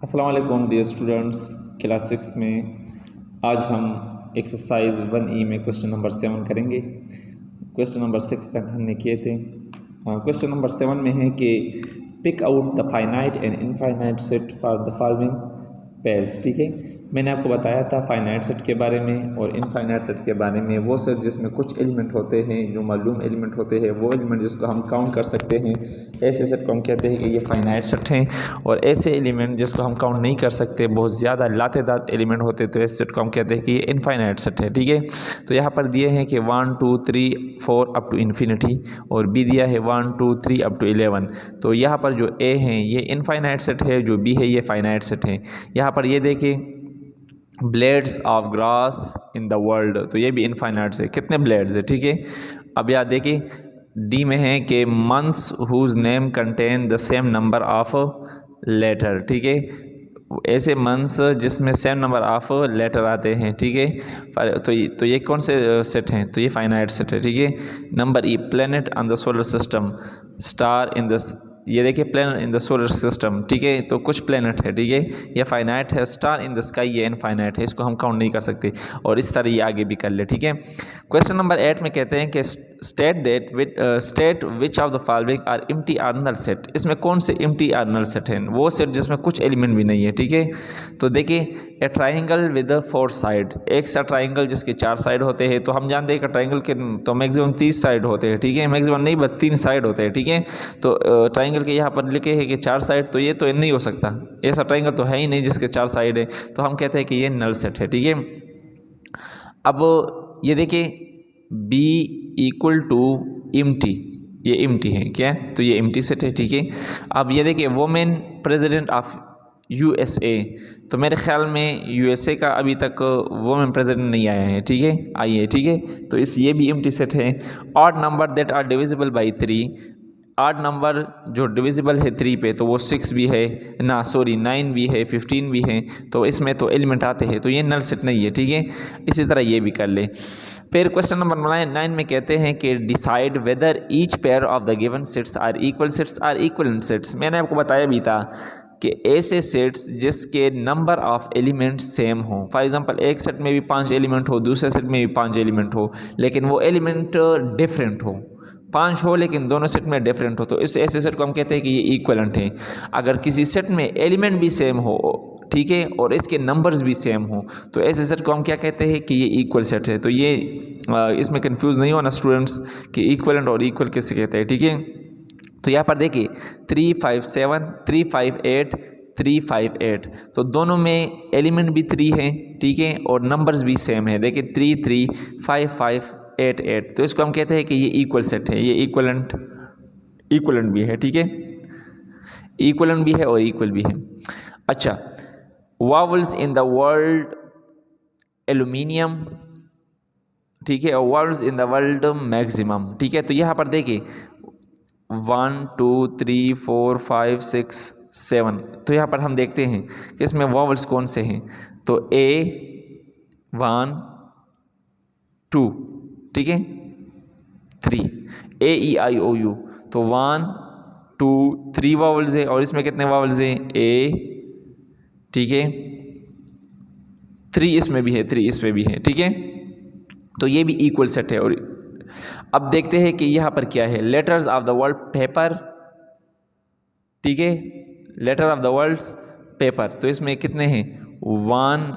अस्सलाम वालेकुम dear students. Class 6 में आज हम एक्सरसाइज 1E में क्वेश्चन नंबर 7 करेंगे। क्वेश्चन नंबर 6 तक हमने किए थे। क्वेश्चन नंबर 7 में है कि pick out the finite and infinite set for the following pairs. ठीक है, मैंने आपको बताया था फाइनाइट सेट के बारे में और इनफाइनाइट सेट के बारे में। वो सेट जिसमें कुछ एलिमेंट होते हैं, जो मालूम एलिमेंट होते हैं, वो एलिमेंट जिसको हम काउंट कर सकते हैं, ऐसे सेट को हम कहते हैं कि ये फाइनाइट सेट हैं। और ऐसे एलिमेंट जिसको हम काउंट नहीं कर सकते, बहुत ज़्यादा लातेदार एलिमेंट होते, तो ऐसे सेट को हम कहते हैं कि ये इनफाइनाइट सेट है। ठीक है, तो यहाँ पर दिए हैं कि 1 2 3 4 अप टू इन्फिनिटी, और बी दिया है 1 2 3 अप टू 11। तो यहाँ पर जो ए है ये इनफाइनाइट सेट है, जो बी है ये फाइनाइट सेट है। यहाँ पर ये देखिए blades of grass in the world, तो ये भी इनफाइनाइट से कितने ब्लेड्स है। ठीक है, अब यहाँ देखिए डी में है कि months whose name contain the same number of letter. ठीक है, ऐसे मंथ्स जिसमें सेम नंबर ऑफ लेटर आते हैं। ठीक है, तो ये कौन से सेट हैं, तो ये फाइनाइट सेट है। ठीक है, number E planet on the solar system, star in the, ये देखिए planet in the solar system. ठीक है, तो कुछ प्लेनेट है। ठीक है, ये फाइनाइट है। स्टार इन द स्काई ये इनफाइनाइट है, इसको हम काउंट नहीं कर सकते। और इस तरह ये आगे भी कर ले। ठीक है, क्वेश्चन नंबर 8 में कहते हैं कि state which of the following are empty और नल सेट। इसमें कौन से एम्प्टी और नल सेट हैं, वो सेट जिसमें कुछ एलिमेंट भी नहीं है। ठीक है, तो देखिए ए ट्राइंगल विद 4 साइड, एक सा ट्राइंगल जिसके 4 साइड होते हैं। तो हम जानते हैं कि ट्राइंगल के तो मैक्सिमम 30 साइड होते हैं। ठीक है, मैक्सिमम नहीं, बस 3 साइड होते हैं। ठीक है, तो ट्राइंगल के यहाँ पर लिखे है कि 4 साइड, तो ये तो नहीं हो सकता, ऐसा ट्राइंगल तो है ही नहीं जिसके 4 साइड है, तो हम कहते हैं कि ये नल सेट है। ठीक है, अब ये देखिए बी इक्वल टू एम्प्टी, ये एम्प्टी है क्या, तो ये एम्प्टी सेट है। ठीक है, अब ये देखिए वुमेन प्रेसिडेंट ऑफ यूएसए, तो मेरे ख्याल में यूएसए का अभी तक वुमेन प्रेसिडेंट नहीं आया है। ठीक है, आइए। ठीक है, तो ये भी एम्प्टी सेट है। Odd number that are divisible by 3, आठ नंबर जो डिविजिबल है 3 पे, तो वो 6 भी है ना, सॉरी 9 भी है, 15 भी है, तो इसमें तो एलिमेंट आते हैं, तो ये नल सेट नहीं है। ठीक है, इसी तरह ये भी कर ले। फिर क्वेश्चन नंबर 9 में कहते हैं कि decide whether each pair of the given sets are equivalent sets. मैंने आपको बताया भी था कि ऐसे सेट्स जिसके नंबर ऑफ एलिमेंट्स सेम हो। फॉर एग्जांपल एक सेट में भी 5 एलिमेंट हो, दूसरे सेट में भी 5 एलिमेंट हो, लेकिन वो एलिमेंट डिफरेंट हो, 5 हो लेकिन दोनों सेट में डिफरेंट हो, तो इस ऐसे सेट को हम कहते हैं कि ये इक्वलेंट है। अगर किसी सेट में एलिमेंट भी सेम हो, ठीक है, और इसके नंबर्स भी सेम हो, तो ऐसे सेट को हम क्या कहते हैं कि ये इक्वल सेट है। तो ये इसमें कंफ्यूज नहीं होना स्टूडेंट्स कि इक्वलेंट और इक्वल किसे कहते हैं। ठीक है, तो यहाँ पर देखिए 3 5 7 3 5 8 3 5 8, तो दोनों में एलिमेंट भी 3 हैं। ठीक है, और नंबर्स भी सेम है। देखिए 3 3 5 5 8 8, तो इसको हम कहते हैं कि ये इक्वल सेट है, ये इक्वलेंट भी है। ठीक है, इक्वलेंट भी है और इक्वल भी है। अच्छा, vowels in the world aluminium, ठीक है, और vowels in the world maximum. ठीक है, तो यहाँ पर देखिए 1 2 3 4 5 6 7, तो यहाँ पर हम देखते हैं कि इसमें वावल्स कौन से हैं, तो A 1 2, ठीक है, 3 AEIOU, तो 1 2 3 वावल्स है। और इसमें कितने वावल्स हैं, A, ठीक है, 3 इसमें भी है, 3 इसमें भी है। ठीक है, तो ये भी इक्वल सेट है। और अब देखते हैं कि यहाँ पर क्या है, letters of the world paper. ठीक है, letter of the world paper, तो इसमें कितने हैं, 1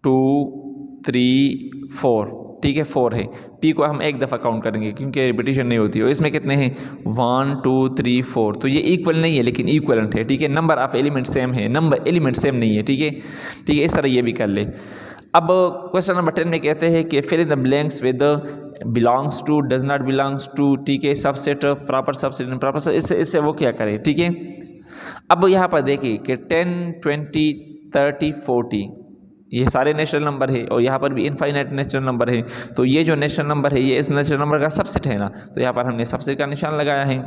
2 3 4, ठीक है, 4 है। पी को हम एक दफ़ा काउंट करेंगे क्योंकि रिपीटिशन नहीं होती है। और इसमें कितने हैं, 1 2 3 4, तो ये इक्वल नहीं है लेकिन इक्वलेंट है। ठीक है, नंबर ऑफ एलिमेंट सेम है, नंबर एलिमेंट सेम नहीं है। ठीक है, ठीक है, इस तरह ये भी कर ले। अब क्वेश्चन नंबर 10 में कहते हैं कि fill in the blanks with belongs to, does not belongs to, ठीक है, subset, proper subset, improper subset, इससे वो क्या करे। ठीक है, अब यहाँ पर देखिए कि 10 20 30 40 ये सारे नेचुरल नंबर है, और यहाँ पर भी इनफाइनाइट नेचुरल नंबर है। तो ये जो नेचुरल नंबर है ये इस नेचुरल नंबर का सबसेट है ना, तो यहाँ पर हमने सबसेट का निशान लगाया है।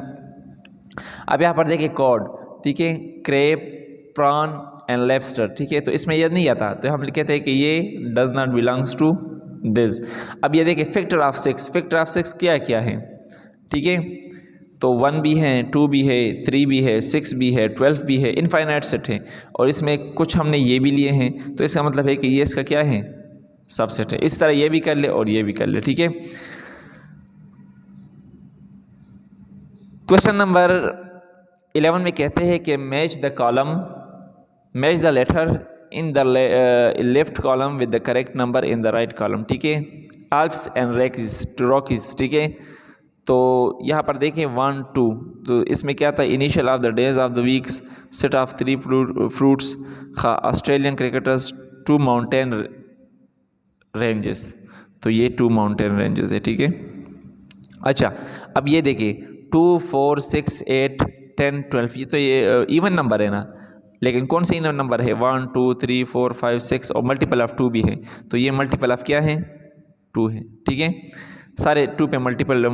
अब यहाँ पर देखिए कॉड, ठीक है, क्रेप, प्रॉन एंड लैब्स्टर, ठीक है, तो इसमें ये नहीं आता, तो हम कहते हैं कि ये does not belongs to this. अब ये देखिए फैक्टर ऑफ 6, फैक्टर ऑफ 6 क्या क्या है। ठीक है, तो 1 भी है, 2 भी है, 3 भी है, 6 भी है, 12 भी है, इनफाइनाइट सेट है। और इसमें कुछ हमने ये भी लिए हैं, तो इसका मतलब है कि ये इसका क्या है, सबसेट है। इस तरह ये भी कर ले और ये भी कर ले, ठीक है। क्वेश्चन नंबर 11 में कहते हैं कि match the letter in the left column with the correct number in the right column, ठीक है। आल्प्स एंड रॉकीज, ठीक है। तो यहाँ पर देखें 1 2, तो इसमें क्या था, initial of the days of the weeks, set of 3 fruits, Australian cricketers, 2 mountain ranges, तो ये 2 माउंटेन रेंजेस है, ठीक है। अच्छा, अब ये देखिए 2 4 6 8 10 12, ये तो ये इवन नंबर है ना, लेकिन कौन से इवन नंबर है, 1 2 3 4 5 6 और मल्टीपल ऑफ 2 भी है, तो ये मल्टीपल ऑफ क्या है, 2 है, ठीक है। सारे 2 पे मल्टीपल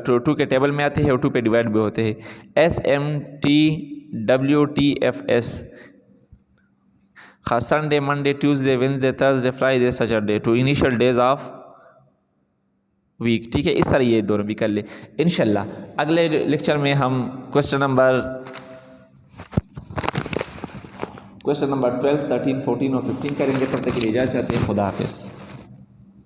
2 के टेबल में आते हैं और 2 पे डिवाइड भी होते हैं। SMTWTFS, खास Sunday, Monday, Tuesday, Wednesday, Thursday, Friday, Saturday, two initial days of week, ठीक है। इस तरह ये दोनों भी कर ले। इंशाल्लाह अगले लेक्चर में हम क्वेश्चन नंबर 12, 13, 14 और 15 करेंगे। तब तक के लिए इजाज़त चाहते हैं। खुदा हाफिज़।